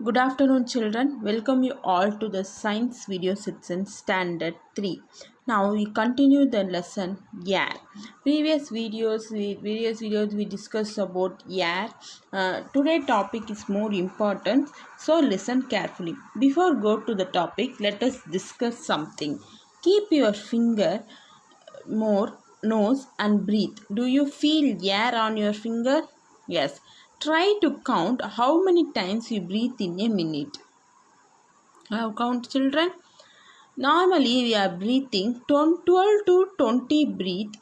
Good afternoon, children. Welcome you all to the science video section standard 3. Now we continue the lesson air. Previous videos we discussed about air. Today topic is more important, so listen carefully. Before go to the topic, let us discuss something. Keep your finger more nose and breathe. Do you feel air on your finger? Yes. Try to count how many times you breathe in a minute. Now count, children. Normally we are breathing 12 to 20 breath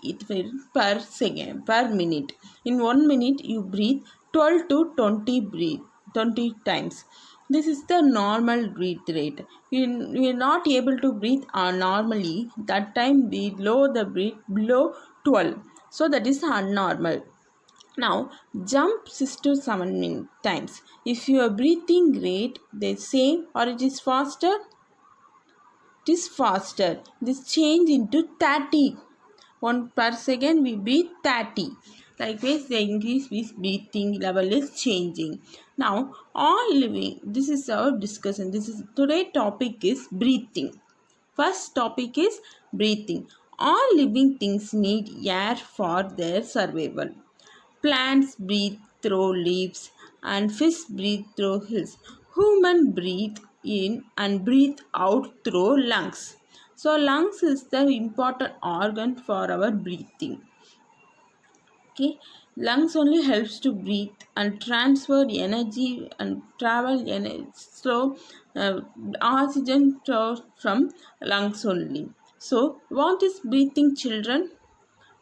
per second per minute. In 1 minute you breathe 12 to 20 times. This is the normal breath rate. We are not able to breathe normally. That time we lower the breath below 12. So that is abnormal. Now jump 6 to 7 times. If your breathing rate the same or it is faster, it is faster. This change into 30. 1 per second we breathe 30. Likewise the increase with breathing level is changing. Now all living, this is our discussion. Today topic is breathing. First topic is breathing. All living things need air for their survival. Plants breathe through leaves and fish breathe through hills. Human breathe in and breathe out through lungs. So lungs is the important organ for our breathing. Okay, lungs only helps to breathe and transfer energy and travel energy. So oxygen from lungs only. So what is breathing, children?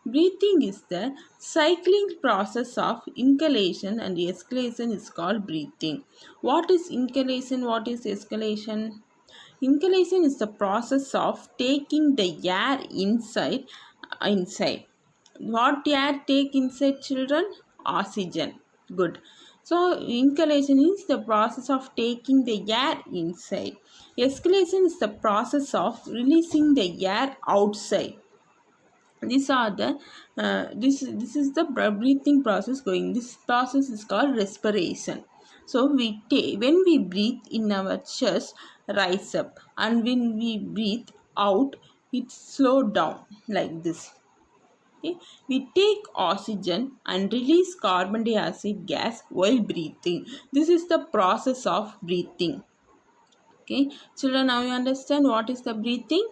Breathing is the cycling process of inhalation and exhalation is called breathing. What is inhalation? What is exhalation? Inhalation is the process of taking the air inside. What air take inside, children? Oxygen. Good. So inhalation is the process of taking the air inside. Exhalation is the process of releasing the air outside. These are the this is the breathing process going. This process is called respiration. So when we breathe in, our chest rise up, and when we breathe out it slow down like this. Okay? We take oxygen and release carbon dioxide gas while breathing. This is the process of breathing. Okay, children, now you understand what is the breathing.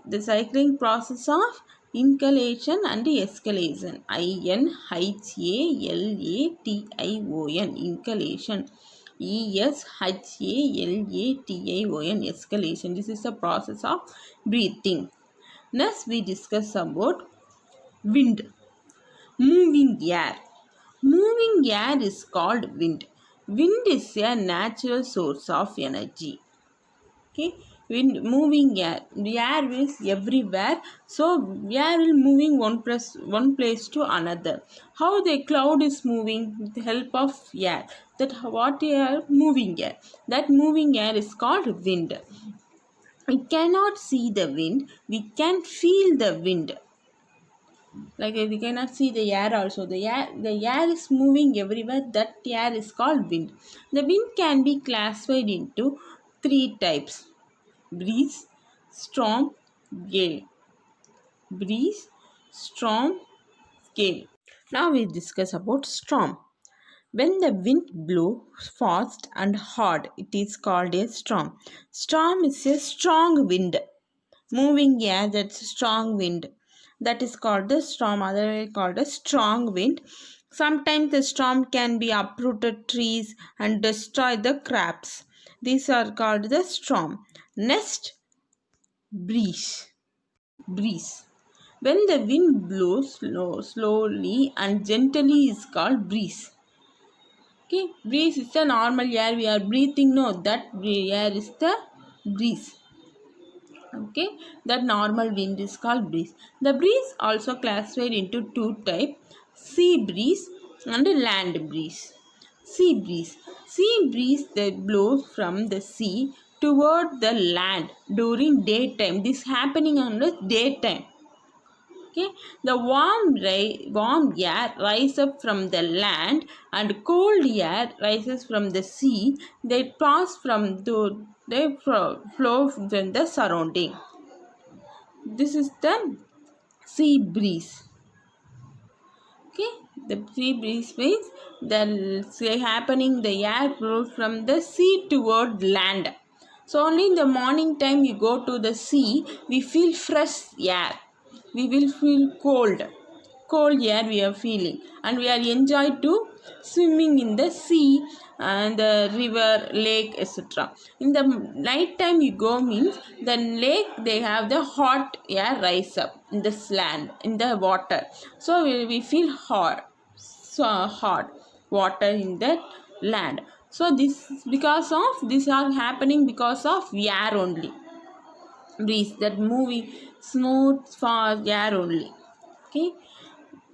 The cycling process of inhalation and exhalation. Inhalation. Inhalation. Exhalation. This is the process of breathing. Next we discuss about wind. Moving air. Moving air is called wind. Wind is a natural source of energy. Okay, wind, moving air. The air is everywhere, so air will moving one place to another. How the cloud is moving with the help of air. That what air? Moving air. That moving air is called wind. We cannot see the wind, we can feel the wind. Like we cannot see the air also. The air is moving everywhere. That air is called wind. The wind can be classified into 3 types: breeze, storm, gale. Breeze, storm, gale. Now we discuss about storm. When the wind blows fast and hard, it is called a storm. Storm is a strong wind, moving air. That's strong wind. That is called the storm, otherwise called a strong wind. Sometimes the storm can be uprooted trees and destroy the crops. These are called the storm. Next, breeze. Breeze. When the wind blows slowly and gently is called breeze. Okay, breeze is the normal air we are breathing. No, that air is the breeze. Okay, that normal wind is called breeze. The breeze also classified into 2 types: sea breeze and land breeze. Sea breeze. Sea breeze that blows from the sea toward the land during daytime. This happening on the daytime. Okay, the warm air rises up from the land and cold air rises from the sea. They pass from flow from the surrounding. This is the sea breeze. Okay, the sea breeze means the happening the air flows from the sea toward land. So only in the morning time you go to the sea, we feel fresh air. We will feel cold air we are feeling, and we are enjoyed to swimming in the sea and the river, lake, etc. In the night time you go means the lake they have the hot air rise up in the land in the water, so we feel hot, so hot water in the land. So this because of this are happening because of air only, breeze that moving smooth fast air only. Okay,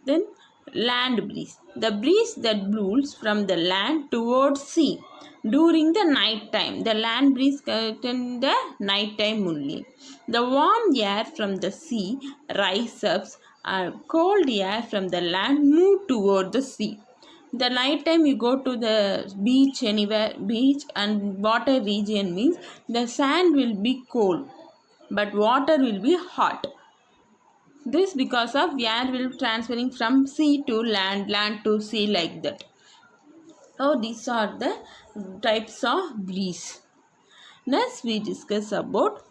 then land breeze, the breeze that blows from the land towards sea during the night time. The land breeze comes in the night time only. The warm air from the sea rises up and cold air from the land move toward the sea. The night time you go to the beach, anywhere beach and water region means the sand will be cold but water will be hot. This because of air will transferring from sea to land, land to sea, like that. So these are the types of breeze. Next we discuss about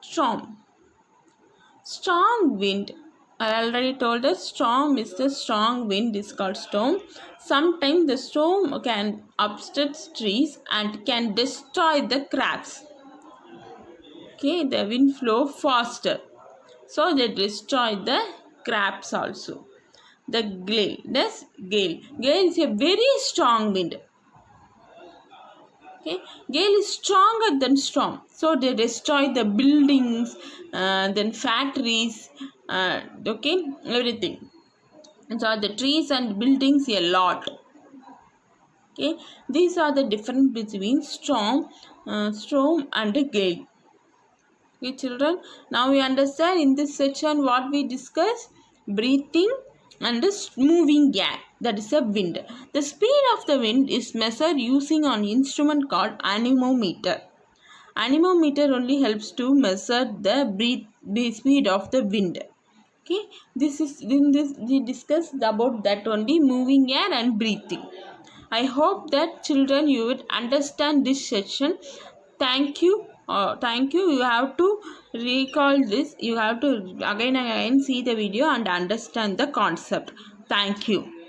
storm. Strong wind. I already told us storm is the strong wind is called storm. Sometimes the storm can upset trees and can destroy the crops. Okay, the wind flow faster, so they destroy the crops also. The gale is a very strong wind. Okay, gale is stronger than storm, so they destroy the buildings, then factories, okay, everything. And so the trees and buildings a lot. Okay, these are the difference between storm and gale. Okay, children, now we understand in this section what we discussed: breathing and the moving air, that is a wind. The speed of the wind is measured using an instrument called anemometer. Anemometer only helps to measure the speed of the wind. Okay, this is in this we discussed about that only, moving air and breathing. I hope that children you would understand this section. Thank you. Thank you. You have to recall this. You have to again and again see the video and understand the concept. Thank you.